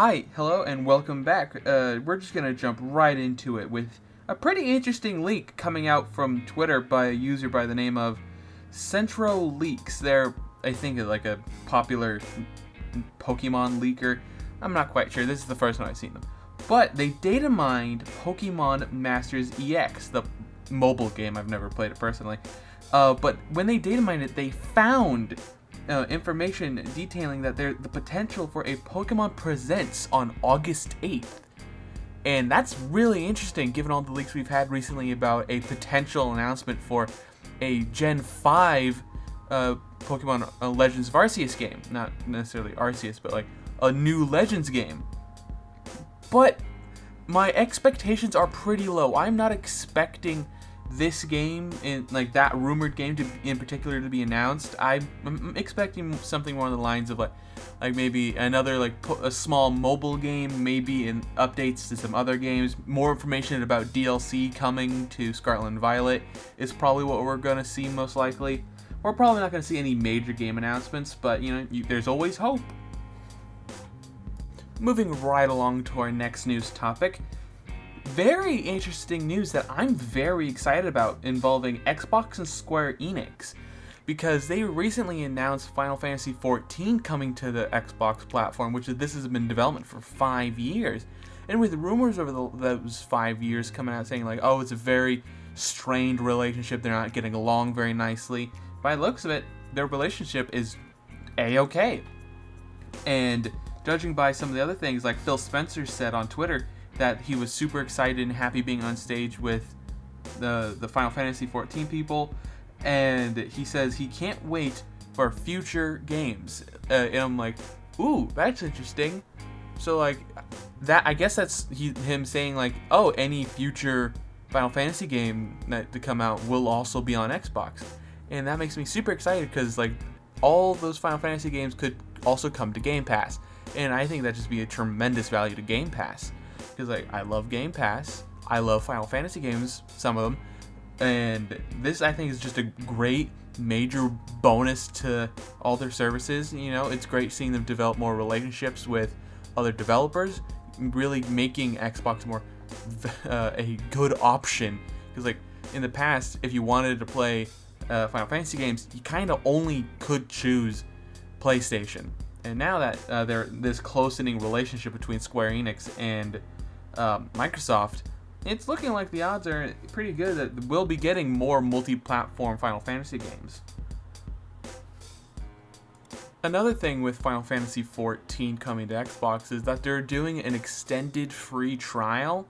Hi, hello, and welcome back. We're just gonna jump right into it with a pretty interesting leak coming out from Twitter by a user by the name of Centro Leaks. They're, I think, like a popular Pokemon leaker. I'm not quite sure. This is the first time I've seen them. But they data mined Pokemon Masters EX, the mobile game. I've never played it personally. But when they data mined it, they found information detailing that there's the potential for a Pokemon Presents on August 8th. And that's really interesting given all the leaks we've had recently about a potential announcement for a Gen 5 Pokemon Legends of Arceus game. Not necessarily Arceus, but like a new Legends game. But my expectations are pretty low. I'm not expecting this game, in like that rumored game in particular, to be announced. I'm expecting something more on the lines of like maybe another a small mobile game, maybe in updates to some other games. More information about DLC coming to Scarlet and Violet is probably what we're gonna see most likely. We're probably not gonna see any major game announcements, but there's always hope. Moving right along to our next news topic. Very interesting news that I'm very excited about involving Xbox and Square Enix, because they recently announced Final Fantasy XIV coming to the Xbox platform, this has been in development for 5 years. And with rumors over those 5 years coming out saying oh, it's a very strained relationship, they're not getting along very nicely. By the looks of it, their relationship is A-okay. And judging by some of the other things, like Phil Spencer said on Twitter, that he was super excited and happy being on stage with the Final Fantasy XIV people, and he says he can't wait for future games. And I'm like, ooh, that's interesting. So that, I guess that's him saying oh, any future Final Fantasy game that to come out will also be on Xbox, and that makes me super excited because all those Final Fantasy games could also come to Game Pass, and I think that'd just be a tremendous value to Game Pass. Because I love Game Pass, I love Final Fantasy games, some of them, and this I think is just a great major bonus to all their services. It's great seeing them develop more relationships with other developers, really making Xbox more a good option. Because in the past, if you wanted to play Final Fantasy games, you kind of only could choose PlayStation. And now that there's this close-knitting relationship between Square Enix and Microsoft, it's looking like the odds are pretty good that we'll be getting more multi-platform Final Fantasy games. Another thing with Final Fantasy XIV coming to Xbox is that they're doing an extended free trial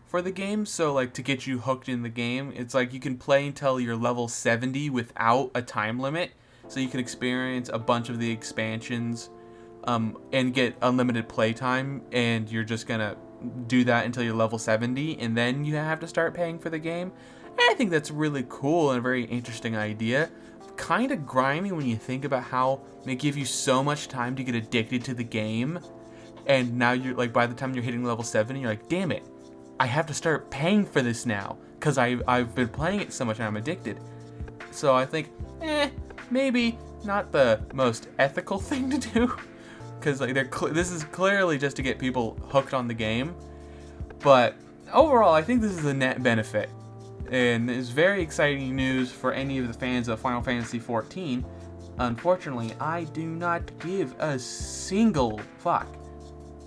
for the game. So to get you hooked in the game, it's you can play until you're level 70 without a time limit, so you can experience a bunch of the expansions and get unlimited playtime, and you're just gonna do that until you're level 70, and then you have to start paying for the game. And I think that's really cool and a very interesting idea. Kind of grimy when you think about how they give you so much time to get addicted to the game, and now you're by the time you're hitting level 70, you're damn it, I have to start paying for this now because I've been playing it so much and I'm addicted. So I think maybe not the most ethical thing to do, because this is clearly just to get people hooked on the game. But overall, I think this is a net benefit, and it's very exciting news for any of the fans of Final Fantasy XIV. Unfortunately, I do not give a single fuck.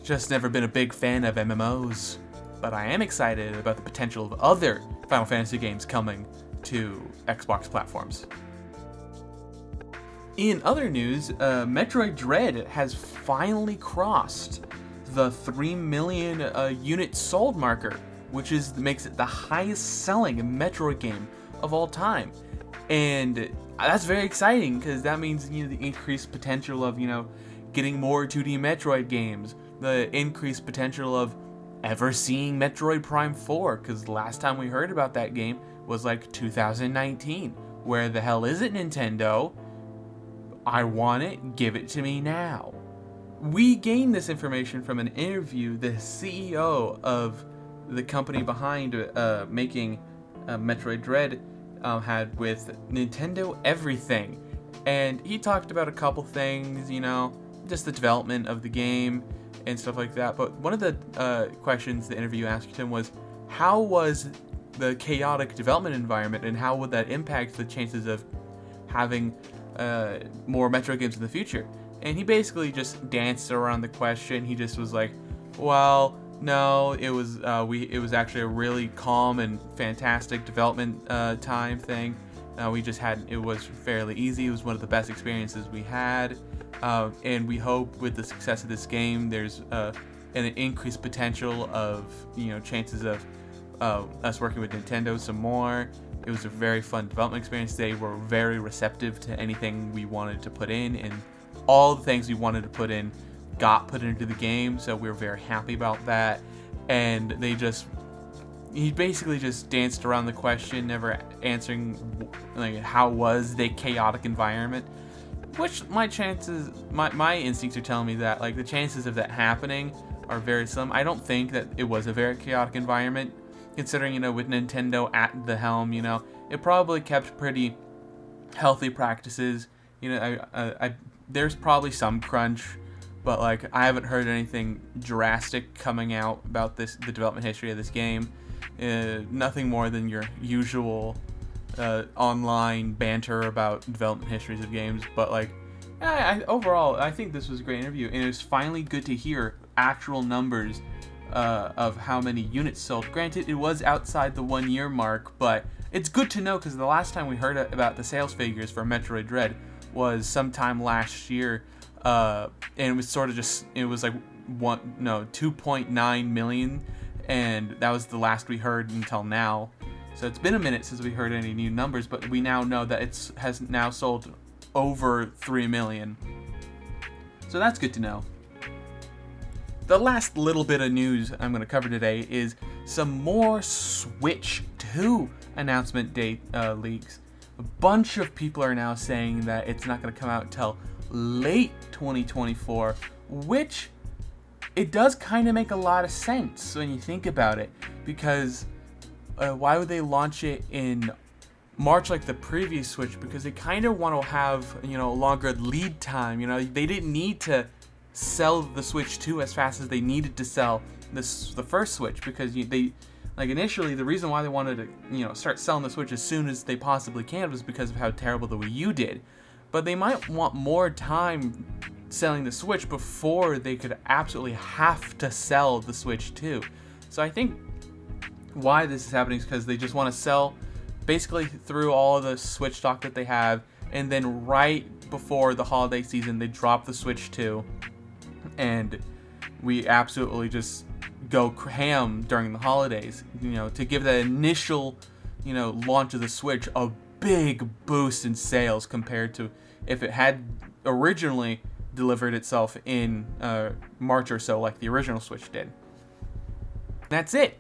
Just never been a big fan of MMOs, but I am excited about the potential of other Final Fantasy games coming to Xbox platforms. In other news, Metroid Dread has finally crossed the 3 million unit sold marker, which makes it the highest selling Metroid game of all time. And that's very exciting because that means the increased potential of getting more 2D Metroid games, the increased potential of ever seeing Metroid Prime 4, because the last time we heard about that game was 2019. Where the hell is it, Nintendo? I want it, give it to me now. We gained this information from an interview the CEO of the company behind making Metroid Dread had with Nintendo Everything. And he talked about a couple things, just the development of the game, and stuff like that. But one of the questions the interview asked him was, how was the chaotic development environment, and how would that impact the chances of having more Metro games in the future? And he basically just danced around the question. He just was like, well, no, it was actually a really calm and fantastic development time thing. It was fairly easy. It was one of the best experiences we had, and we hope with the success of this game, there's an increased potential of chances of us working with Nintendo some more. It was a very fun development experience. They were very receptive to anything we wanted to put in, and all the things we wanted to put in got put into the game, so we were very happy about that. And he basically just danced around the question, never answering like how was the chaotic environment, which my instincts are telling me that like the chances of that happening are very slim. I don't think that it was a very chaotic environment, considering with Nintendo at the helm. It probably kept pretty healthy practices. There's probably some crunch, but like I haven't heard anything drastic coming out about the development history of this game. Nothing more than your usual online banter about development histories of games. But like, overall, I think this was a great interview, and it was finally good to hear actual numbers of how many units sold. Granted, it was outside the 1 year mark, but it's good to know, because the last time we heard about the sales figures for Metroid Dread was sometime last year, and it was it was like 2.9 million, and that was the last we heard until now. So it's been a minute since we heard any new numbers, but we now know that it has now sold over 3 million. So that's good to know. The last little bit of news I'm going to cover today is some more Switch 2 announcement date leaks. A bunch of people are now saying that it's not going to come out until late 2024, which it does kind of make a lot of sense when you think about it, because why would they launch it in March like the previous Switch? Because they kind of want to have longer lead time. They didn't need to sell the Switch 2 as fast as they needed to sell the first Switch, because initially the reason why they wanted to start selling the Switch as soon as they possibly can was because of how terrible the Wii U did. But they might want more time selling the Switch before they could absolutely have to sell the Switch 2. So I think why this is happening is because they just want to sell basically through all of the Switch stock that they have, and then right before the holiday season they drop the Switch 2, and we absolutely just go ham during the holidays, to give that initial, launch of the Switch a big boost in sales compared to if it had originally delivered itself in March or so like the original Switch did. That's it.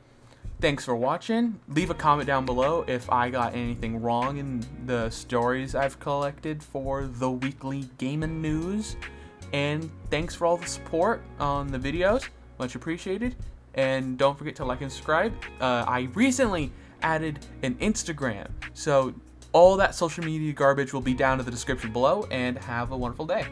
Thanks for watching. Leave a comment down below if I got anything wrong in the stories I've collected for the weekly gaming news. And thanks for all the support on the videos. Much appreciated. And don't forget to like and subscribe. I recently added an Instagram, so all that social media garbage will be down in the description below, and have a wonderful day.